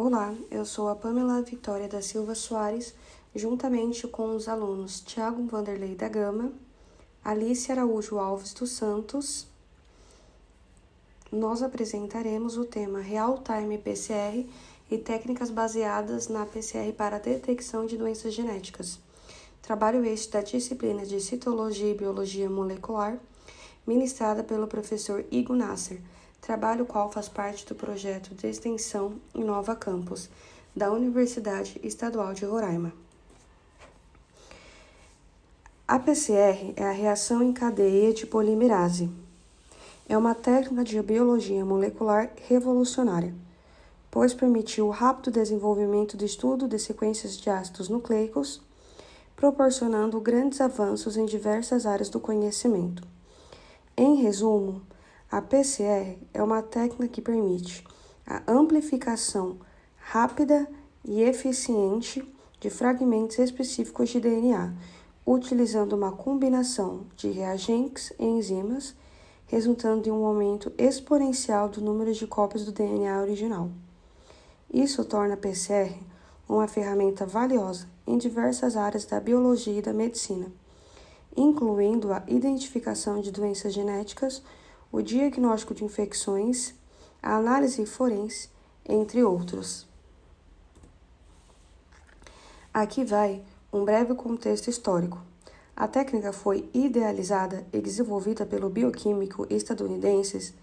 Olá, eu sou a Pamela Vitória da Silva Soares, juntamente com os alunos Tiago Vanderlei da Gama, Alice Araújo Alves dos Santos. Nós apresentaremos o tema Real Time PCR e técnicas baseadas na PCR para a detecção de doenças genéticas. Trabalho este da disciplina de Citologia e Biologia Molecular, ministrada pelo professor Igor Nasser, trabalho qual faz parte do projeto de extensão Inova Campus, da Universidade Estadual de Roraima. A PCR é a reação em cadeia de polimerase. É uma técnica de biologia molecular revolucionária, pois permitiu o rápido desenvolvimento do estudo de sequências de ácidos nucleicos, proporcionando grandes avanços em diversas áreas do conhecimento. Em resumo, a PCR é uma técnica que permite a amplificação rápida e eficiente de fragmentos específicos de DNA, utilizando uma combinação de reagentes e enzimas, resultando em um aumento exponencial do número de cópias do DNA original. Isso torna a PCR uma ferramenta valiosa em diversas áreas da biologia e da medicina, incluindo a identificação de doenças genéticas, o diagnóstico de infecções, a análise forense, entre outros. Aqui vai um breve contexto histórico. A técnica foi idealizada e desenvolvida pelo bioquímico estadunidense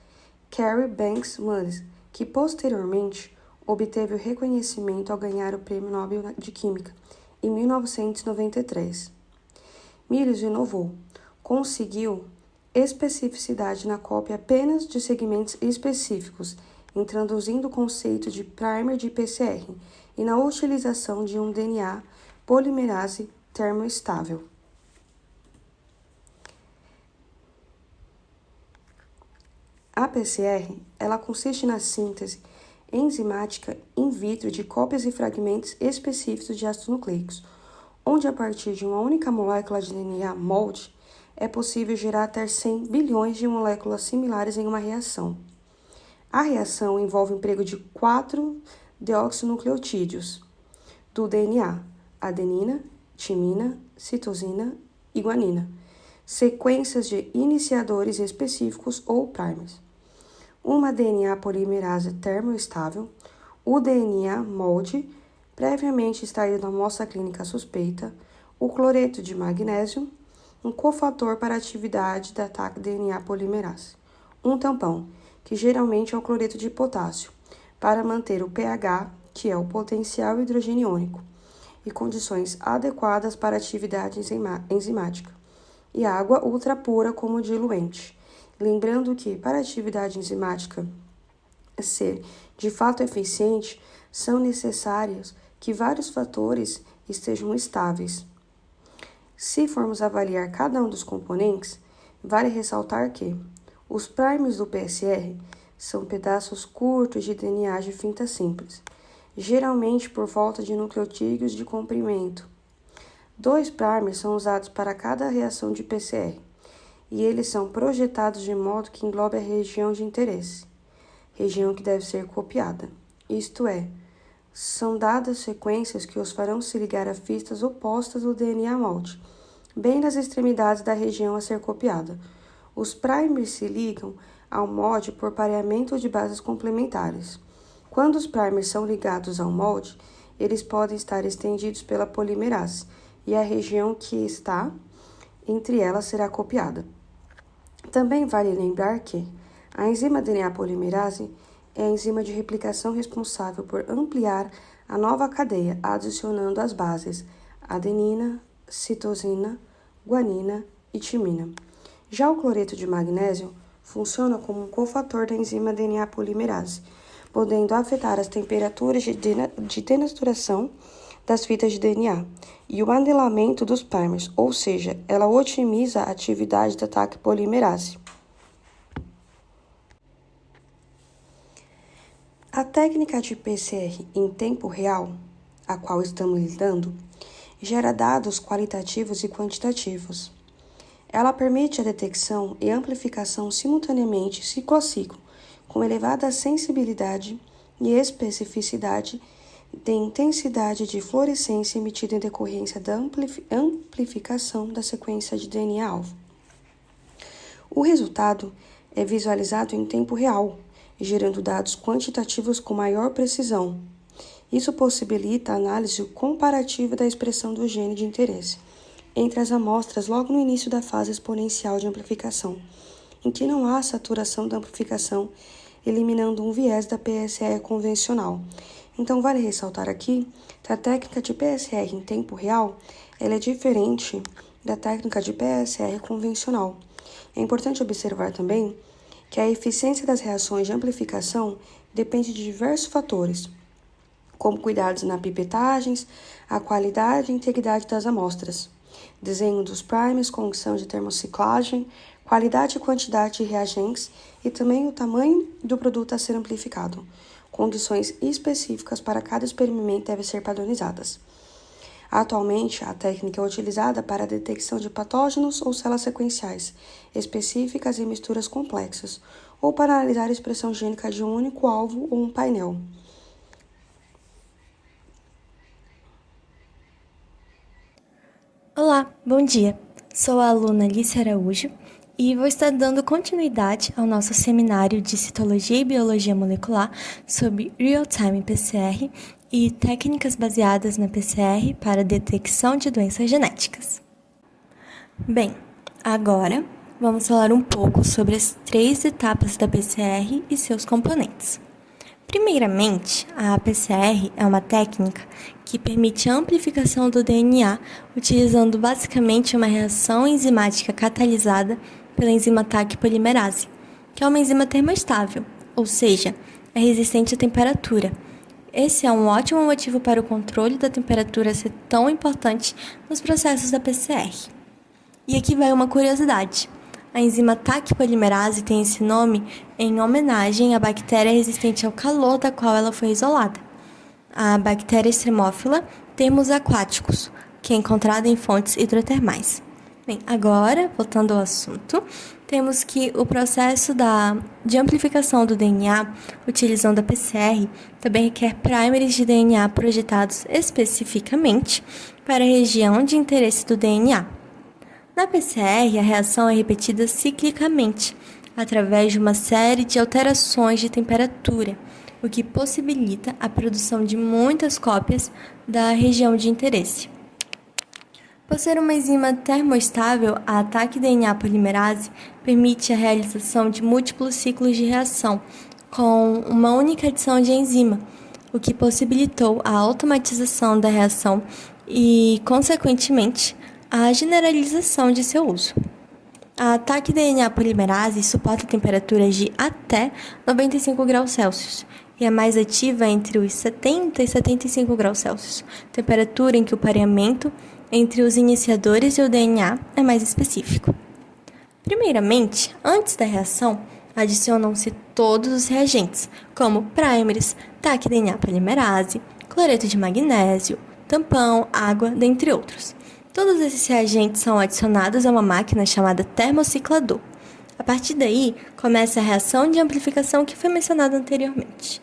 Carey Banks Mullis, que posteriormente obteve o reconhecimento ao ganhar o Prêmio Nobel de Química em 1993. Mullis inovou, conseguiu especificidade na cópia apenas de segmentos específicos, introduzindo o conceito de primer de PCR e na utilização de um DNA polimerase termoestável. A PCR, ela consiste na síntese enzimática in vitro de cópias e fragmentos específicos de ácidos nucleicos, onde a partir de uma única molécula de DNA molde, é possível gerar até 100 bilhões de moléculas similares em uma reação. A reação envolve o emprego de 4 deoxinucleotídeos do DNA, adenina, timina, citosina e guanina, sequências de iniciadores específicos ou primers, uma DNA polimerase termoestável, o DNA molde, previamente extraído da amostra clínica suspeita, o cloreto de magnésio, um cofator para a atividade da DNA polimerase, um tampão, que geralmente é o cloreto de potássio, para manter o pH, que é o potencial hidrogeniônico, e condições adequadas para a atividade enzimática, e água ultrapura como diluente. Lembrando que, para a atividade enzimática ser de fato eficiente, são necessários que vários fatores estejam estáveis. Se formos avaliar cada um dos componentes, vale ressaltar que os primers do PCR são pedaços curtos de DNA de finta simples, geralmente por volta de nucleotídeos de comprimento. 2 primers são usados para cada reação de PCR, e eles são projetados de modo que englobe a região de interesse, região que deve ser copiada, isto é, são dadas sequências que os farão se ligar a pistas opostas do DNA molde, bem nas extremidades da região a ser copiada. Os primers se ligam ao molde por pareamento de bases complementares. Quando os primers são ligados ao molde, eles podem estar estendidos pela polimerase, e a região que está entre elas será copiada. Também vale lembrar que a enzima DNA polimerase é a enzima de replicação responsável por ampliar a nova cadeia, adicionando as bases adenina, citosina, guanina e timina. Já o cloreto de magnésio funciona como um cofator da enzima DNA polimerase, podendo afetar as temperaturas de denaturação das fitas de DNA e o anilamento dos primers, ou seja, ela otimiza a atividade da TAC polimerase. A técnica de PCR em tempo real, a qual estamos lidando, gera dados qualitativos e quantitativos. Ela permite a detecção e amplificação simultaneamente ciclo a ciclo, com elevada sensibilidade e especificidade de intensidade de fluorescência emitida em decorrência da amplificação da sequência de DNA-alvo. O resultado é visualizado em tempo real, gerando dados quantitativos com maior precisão. Isso possibilita a análise comparativa da expressão do gene de interesse entre as amostras logo no início da fase exponencial de amplificação, em que não há saturação da amplificação, eliminando um viés da PSR convencional. Então, vale ressaltar aqui que a técnica de PSR em tempo real ela é diferente da técnica de PSR convencional. É importante observar também que a eficiência das reações de amplificação depende de diversos fatores, como cuidados na pipetagens, a qualidade e integridade das amostras, desenho dos primers, condição de termociclagem, qualidade e quantidade de reagentes e também o tamanho do produto a ser amplificado. Condições específicas para cada experimento devem ser padronizadas. Atualmente, a técnica é utilizada para a detecção de patógenos ou células sequenciais específicas em misturas complexas, ou para analisar a expressão gênica de um único alvo ou um painel. Olá, bom dia. Sou a aluna Alice Araújo e vou estar dando continuidade ao nosso seminário de Citologia e Biologia Molecular sobre Real-Time PCR e técnicas baseadas na PCR para detecção de doenças genéticas. Bem, agora vamos falar um pouco sobre as 3 etapas da PCR e seus componentes. Primeiramente, a PCR é uma técnica que permite a amplificação do DNA utilizando basicamente uma reação enzimática catalisada pela enzima Taq polimerase, que é uma enzima termoestável, ou seja, é resistente à temperatura. Esse é um ótimo motivo para o controle da temperatura ser tão importante nos processos da PCR. E aqui vai uma curiosidade. A enzima Taq polimerase tem esse nome em homenagem à bactéria resistente ao calor da qual ela foi isolada. A bactéria extremófila termos aquáticos, que é encontrada em fontes hidrotermais. Bem, agora, voltando ao assunto, temos que o processo de amplificação do DNA, utilizando a PCR, também requer primers de DNA projetados especificamente para a região de interesse do DNA. Na PCR, a reação é repetida ciclicamente, através de uma série de alterações de temperatura, o que possibilita a produção de muitas cópias da região de interesse. Por ser uma enzima termoestável, a Taq DNA polimerase permite a realização de múltiplos ciclos de reação com uma única adição de enzima, o que possibilitou a automatização da reação e, consequentemente, a generalização de seu uso. A Taq DNA polimerase suporta temperaturas de até 95 graus Celsius e é mais ativa entre os 70 e 75 graus Celsius, temperatura em que o pareamento entre os iniciadores e o DNA é mais específico. Primeiramente, antes da reação, adicionam-se todos os reagentes, como primers, Taq DNA polimerase, cloreto de magnésio, tampão, água, dentre outros. Todos esses reagentes são adicionados a uma máquina chamada termociclador. A partir daí, começa a reação de amplificação que foi mencionada anteriormente.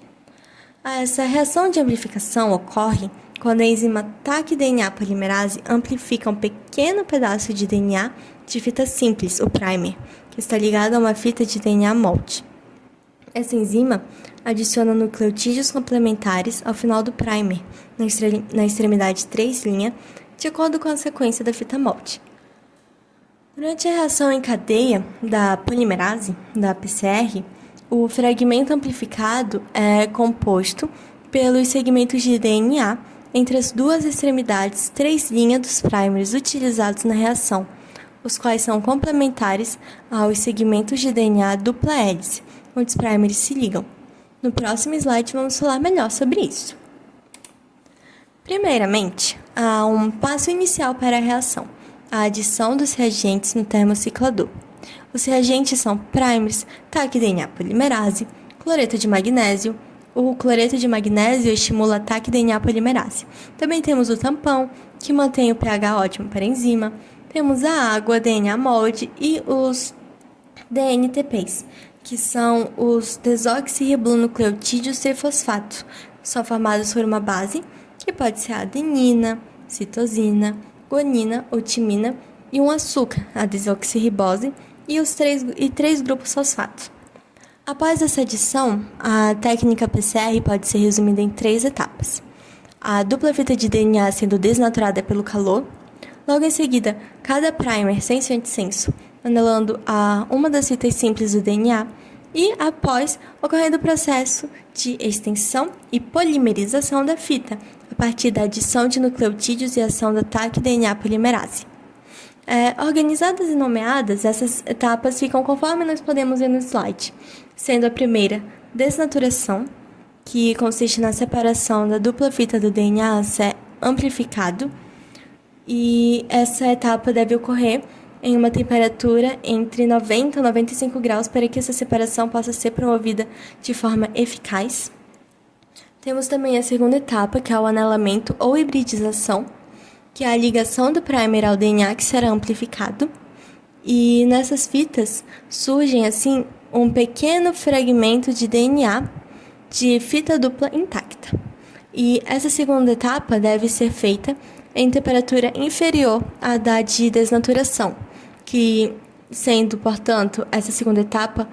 Essa reação de amplificação ocorre quando a enzima Taq DNA polimerase amplifica um pequeno pedaço de DNA de fita simples, o primer, que está ligado a uma fita de DNA molde. Essa enzima adiciona nucleotídeos complementares ao final do primer, na extremidade 3', de acordo com a sequência da fita molde. Durante a reação em cadeia da polimerase, da PCR, o fragmento amplificado é composto pelos segmentos de DNA entre as 2 extremidades 3' dos primers utilizados na reação, os quais são complementares aos segmentos de DNA dupla hélice, onde os primers se ligam. No próximo slide vamos falar melhor sobre isso. Primeiramente, há um passo inicial para a reação, a adição dos reagentes no termociclador. Os reagentes são primers, Taq DNA polimerase, cloreto de magnésio. O cloreto de magnésio estimula a Taq DNA polimerase. Também temos o tampão, que mantém o pH ótimo para a enzima. Temos a água, DNA molde e os DNTPs, que são os desoxirribonucleotídeos trifosfato. São formados por uma base, que pode ser a adenina, citosina, guanina ou timina, e um açúcar, a desoxirribose, e três grupos fosfato. Após essa adição, a técnica PCR pode ser resumida em 3 etapas. A dupla fita de DNA sendo desnaturada pelo calor, logo em seguida, cada primer sem antissenso, anulando a uma das fitas simples do DNA, e após, ocorrendo o processo de extensão e polimerização da fita, a partir da adição de nucleotídeos e ação da TAC DNA polimerase. Organizadas e nomeadas, essas etapas ficam conforme nós podemos ver no slide, sendo a primeira, desnaturação, que consiste na separação da dupla fita do DNA a ser amplificado, e essa etapa deve ocorrer em uma temperatura entre 90 e 95 graus para que essa separação possa ser promovida de forma eficaz. Temos também a segunda etapa, que é o anelamento ou hibridização, que é a ligação do primer ao DNA que será amplificado. E nessas fitas surgem, assim, um pequeno fragmento de DNA de fita dupla intacta. E essa segunda etapa deve ser feita em temperatura inferior à da de desnaturação, que, sendo, portanto, essa segunda etapa,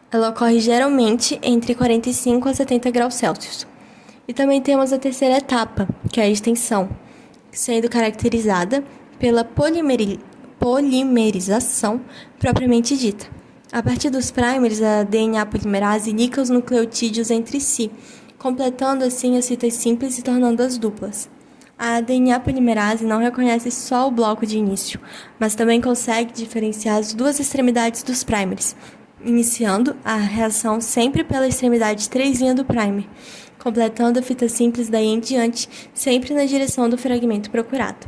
ela ocorre geralmente entre 45 a 70 graus Celsius. E também temos a terceira etapa, que é a extensão, sendo caracterizada pela polimerização propriamente dita. A partir dos primers, a DNA polimerase liga os nucleotídeos entre si, completando assim as fitas simples e tornando-as duplas. A DNA polimerase não reconhece só o bloco de início, mas também consegue diferenciar as duas extremidades dos primers, iniciando a reação sempre pela extremidade 3' do primer, completando a fita simples daí em diante, sempre na direção do fragmento procurado.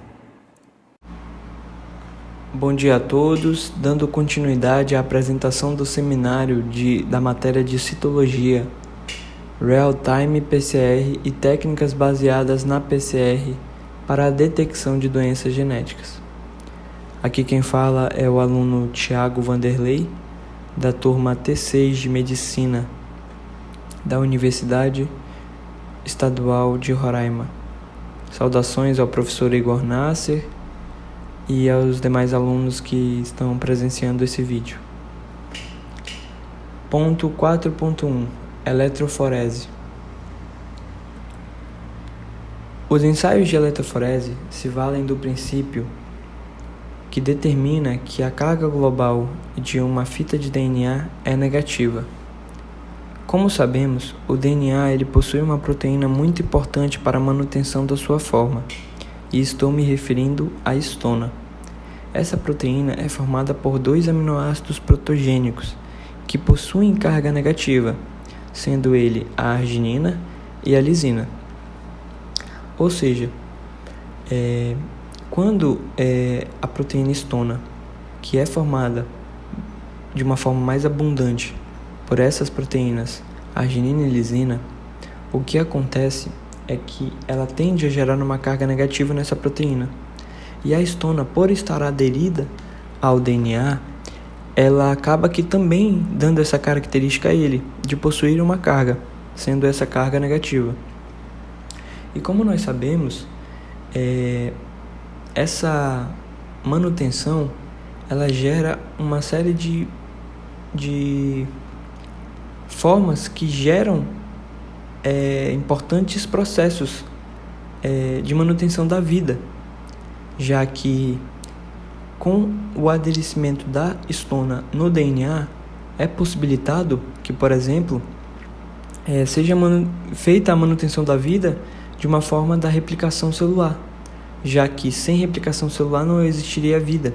Bom dia a todos, dando continuidade à apresentação do seminário da matéria de citologia, Real-Time PCR e técnicas baseadas na PCR para a detecção de doenças genéticas. Aqui quem fala é o aluno Thiago Vanderlei, da turma T6 de Medicina, da Universidade Estadual de Roraima. Saudações ao professor Igor Nasser e aos demais alunos que estão presenciando esse vídeo. Ponto 4.1 Eletroforese. Os ensaios de eletroforese se valem do princípio que determina que a carga global de uma fita de DNA é negativa. Como sabemos, o DNA ele possui uma proteína muito importante para a manutenção da sua forma, e estou me referindo à histona. Essa proteína é formada por 2 aminoácidos protogênicos que possuem carga negativa, sendo ele a arginina e a lisina. Ou seja, quando a proteína histona, que é formada de uma forma mais abundante por essas proteínas, arginina e lisina, o que acontece é que ela tende a gerar uma carga negativa nessa proteína. E a histona, por estar aderida ao DNA, ela acaba que também dando essa característica a ele, de possuir uma carga, sendo essa carga negativa. E como nós sabemos, essa manutenção, ela gera uma série de formas que geram importantes processos de manutenção da vida, já que com o aderecimento da histona no DNA é possibilitado que, por exemplo, seja feita a manutenção da vida de uma forma da replicação celular, já que sem replicação celular não existiria vida.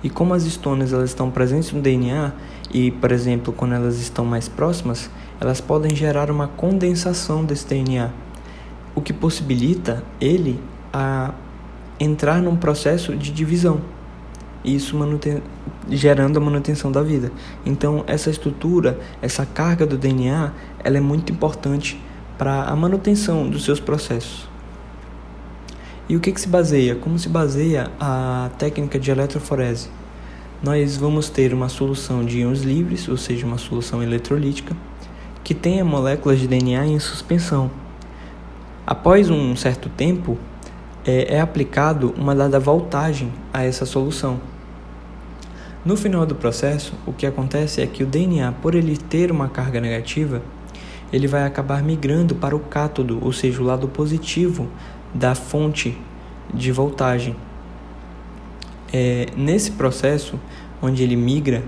E como as histonas elas estão presentes no DNA e, por exemplo, quando elas estão mais próximas, elas podem gerar uma condensação desse DNA, o que possibilita ele a entrar num processo de divisão, isso gerando a manutenção da vida. Então, essa estrutura, essa carga do DNA, ela é muito importante para a manutenção dos seus processos. E o que se baseia? Como se baseia a técnica de eletroforese? nós vamos ter uma solução de íons livres, ou seja, uma solução eletrolítica, que tenha moléculas de DNA em suspensão. Após um certo tempo, é aplicado uma dada voltagem a essa solução. No final do processo, o que acontece é que o DNA, por ele ter uma carga negativa, ele vai acabar migrando para o cátodo, ou seja, o lado positivo da fonte de voltagem. Nesse processo, onde ele migra,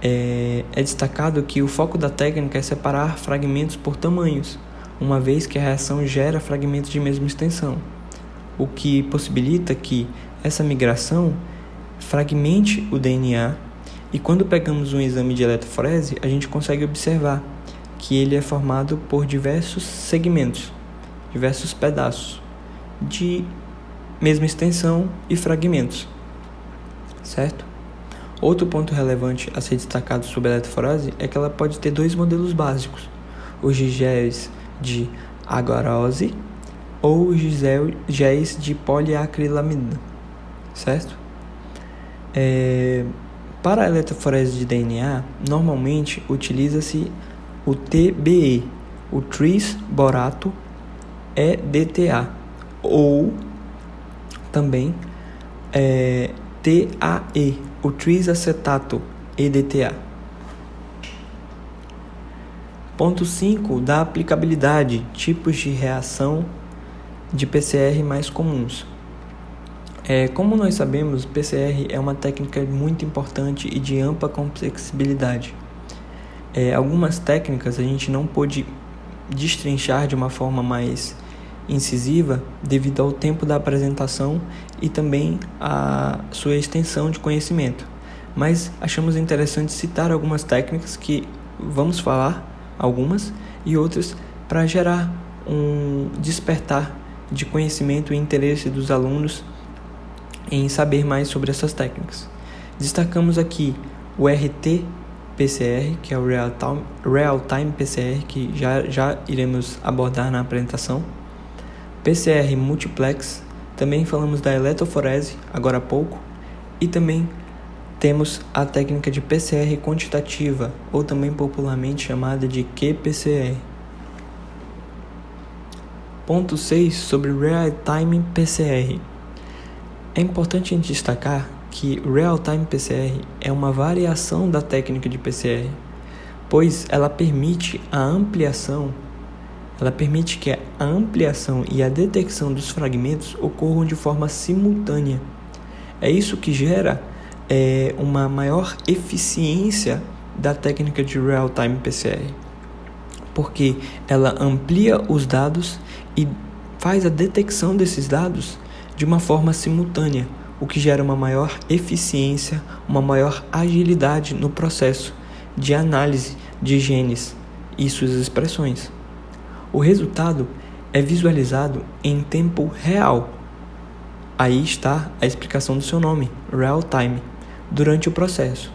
é destacado que o foco da técnica é separar fragmentos por tamanhos, uma vez que a reação gera fragmentos de mesma extensão, o que possibilita que essa migração fragmente o DNA, e quando pegamos um exame de eletroforese, a gente consegue observar que ele é formado por diversos segmentos, diversos pedaços de mesma extensão e fragmentos, certo? Outro ponto relevante a ser destacado sobre a eletroforese é que ela pode ter dois modelos básicos, os géis de agarose ou os géis de poliacrilamida, certo? Para a eletroforese de DNA, normalmente utiliza-se o TBE, o tris-borato EDTA, ou também TAE, o trisacetato EDTA. Ponto 5 da aplicabilidade, tipos de reação de PCR mais comuns. Como nós sabemos, PCR é uma técnica muito importante e de ampla complexibilidade. Algumas técnicas a gente não pôde destrinchar de uma forma mais incisiva devido ao tempo da apresentação e também a sua extensão de conhecimento. Mas achamos interessante citar algumas técnicas que vamos falar, algumas, e outras para gerar um despertar de conhecimento e interesse dos alunos em saber mais sobre essas técnicas. Destacamos aqui o RT-PCR, que é o Real-Time PCR, que já iremos abordar na apresentação. PCR Multiplex, também falamos da eletroforese, agora há pouco, e também temos a técnica de PCR quantitativa, ou também popularmente chamada de qPCR. Ponto 6 sobre Real-Time PCR. É importante a gente destacar que Real-Time PCR é uma variação da técnica de PCR, pois ela permite que a ampliação e a detecção dos fragmentos ocorram de forma simultânea. É isso que gera uma maior eficiência da técnica de Real-Time PCR, porque ela amplia os dados e faz a detecção desses dados de uma forma simultânea, o que gera uma maior eficiência, uma maior agilidade no processo de análise de genes e suas expressões. O resultado é visualizado em tempo real. Aí está a explicação do seu nome, real time, durante o processo,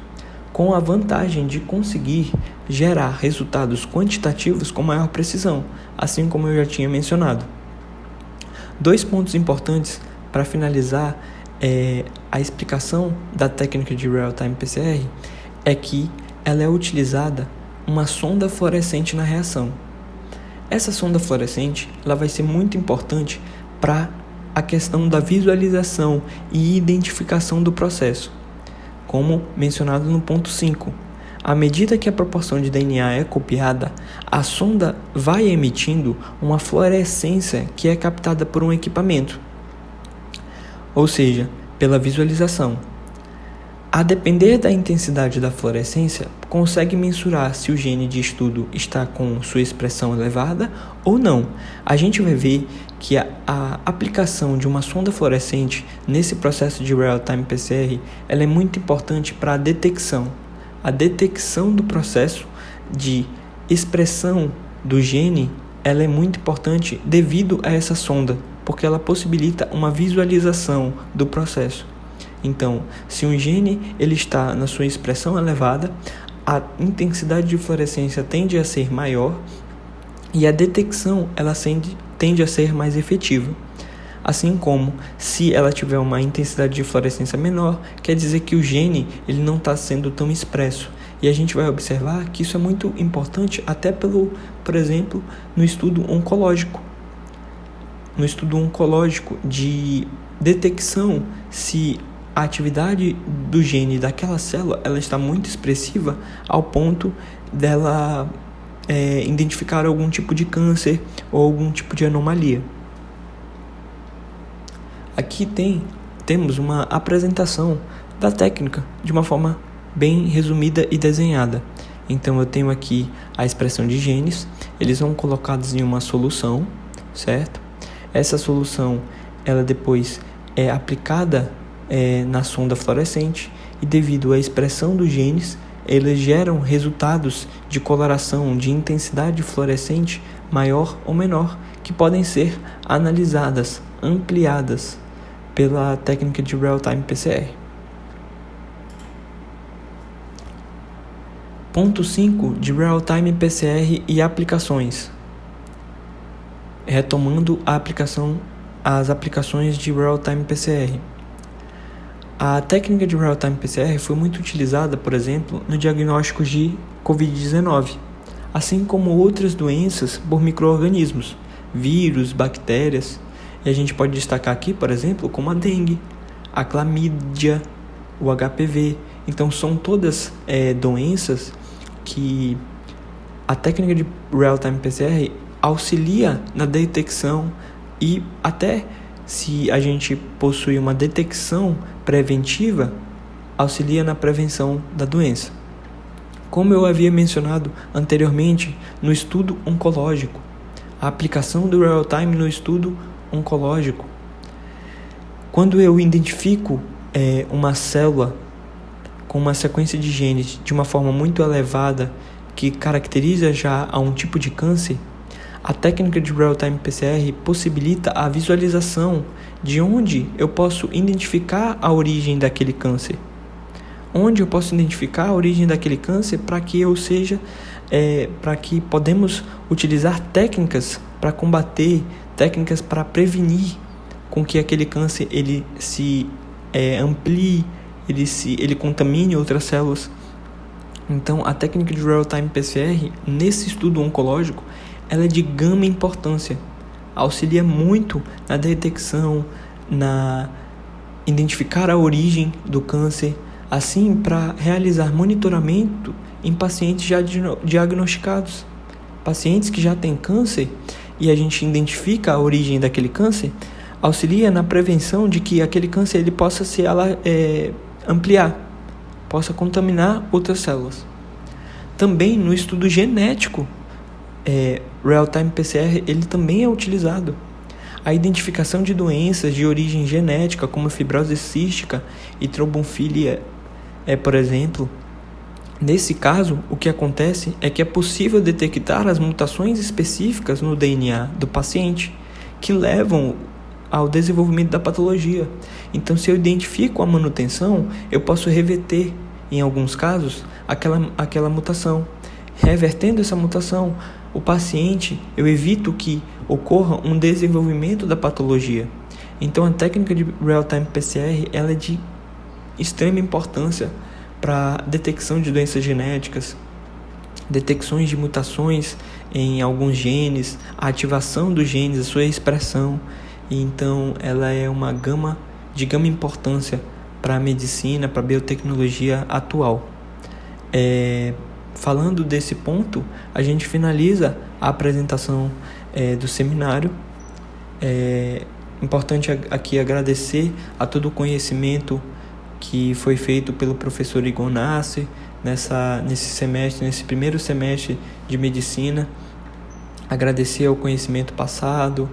com a vantagem de conseguir gerar resultados quantitativos com maior precisão, assim como eu já tinha mencionado. 2 pontos importantes para finalizar a explicação da técnica de Real-Time PCR é que ela é utilizada uma sonda fluorescente na reação. Essa sonda fluorescente ela vai ser muito importante para a questão da visualização e identificação do processo, como mencionado no ponto 5. À medida que a proporção de DNA é copiada, a sonda vai emitindo uma fluorescência que é captada por um equipamento, ou seja, pela visualização. A depender da intensidade da fluorescência, consegue mensurar se o gene de estudo está com sua expressão elevada ou não. A gente vai ver que a aplicação de uma sonda fluorescente nesse processo de Real-Time PCR ela é muito importante para a detecção do processo de expressão do gene. Ela é muito importante devido a essa sonda, porque ela possibilita uma visualização do processo. Então, se um gene ele está na sua expressão elevada, a intensidade de fluorescência tende a ser maior e a detecção ela tende a ser mais efetiva. Assim como, se ela tiver uma intensidade de fluorescência menor, quer dizer que o gene ele não está sendo tão expresso. E a gente vai observar que isso é muito importante até por exemplo, no estudo oncológico. No estudo oncológico de detecção se a atividade do gene daquela célula ela está muito expressiva ao ponto dela identificar algum tipo de câncer ou algum tipo de anomalia. Aqui temos uma apresentação da técnica de uma forma bem resumida e desenhada. Então eu tenho aqui a expressão de genes, eles são colocados em uma solução, certo? Essa solução ela depois é aplicada na sonda fluorescente e devido à expressão dos genes, eles geram resultados de coloração de intensidade fluorescente maior ou menor que podem ser analisadas, ampliadas pela técnica de Real-Time PCR. Ponto 5 de Real-Time PCR e aplicações. Retomando as aplicações de Real-Time PCR. A técnica de Real-Time PCR foi muito utilizada, por exemplo, no diagnóstico de Covid-19, assim como outras doenças por micro-organismos, vírus, bactérias. E a gente pode destacar aqui, por exemplo, como a dengue, a clamídia, o HPV. Então, são todas doenças que a técnica de Real-Time PCR auxilia na detecção e até se a gente possui uma detecção preventiva, auxilia na prevenção da doença. Como eu havia mencionado anteriormente no estudo oncológico, a aplicação do Real-Time no estudo oncológico. Quando eu identifico uma célula com uma sequência de genes de uma forma muito elevada que caracteriza já a um tipo de câncer, a técnica de Real-Time PCR possibilita a visualização de onde eu posso identificar a origem daquele câncer. Onde eu posso identificar a origem daquele câncer para que podemos utilizar técnicas para combater, técnicas para prevenir com que aquele câncer ele se amplie, ele contamine outras células. Então, a técnica de Real-Time PCR, nesse estudo oncológico, ela é de gama importância. Auxilia muito na detecção, na identificar a origem do câncer, assim para realizar monitoramento em pacientes já diagnosticados. Pacientes que já têm câncer e a gente identifica a origem daquele câncer, auxilia na prevenção de que aquele câncer ele possa se ampliar, possa contaminar outras células. Também no estudo genético, Real-Time PCR ele também é utilizado. A identificação de doenças de origem genética, como fibrose cística e trombofilia, por exemplo. Nesse caso, o que acontece é que é possível detectar as mutações específicas no DNA do paciente que levam ao desenvolvimento da patologia. Então, se eu identifico a manutenção, eu posso reverter, em alguns casos, aquela mutação. Revertendo essa mutação, o paciente, eu evito que ocorra um desenvolvimento da patologia. Então, a técnica de Real-Time PCR ela é de extrema importância para detecção de doenças genéticas, detecções de mutações em alguns genes, a ativação dos genes, a sua expressão. E então, ela é de gama importância para a medicina, para a biotecnologia atual. Falando desse ponto, a gente finaliza a apresentação do seminário. Importante aqui agradecer a todo o conhecimento que foi feito pelo professor Igor Nasser nesse primeiro semestre de medicina. Agradecer ao conhecimento passado,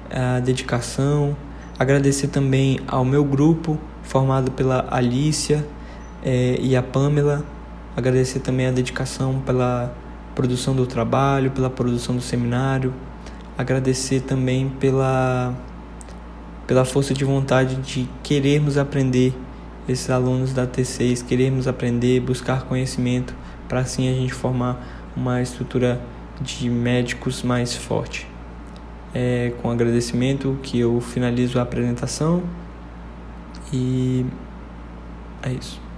a dedicação. Agradecer também ao meu grupo, formado pela Alícia e a Pamela. Agradecer também a dedicação pela produção do trabalho, pela produção do seminário. Agradecer também pela força de vontade de querermos aprender, esses alunos da T6, querermos aprender, buscar conhecimento, para assim a gente formar uma estrutura de médicos mais forte. É com agradecimento que eu finalizo a apresentação e é isso.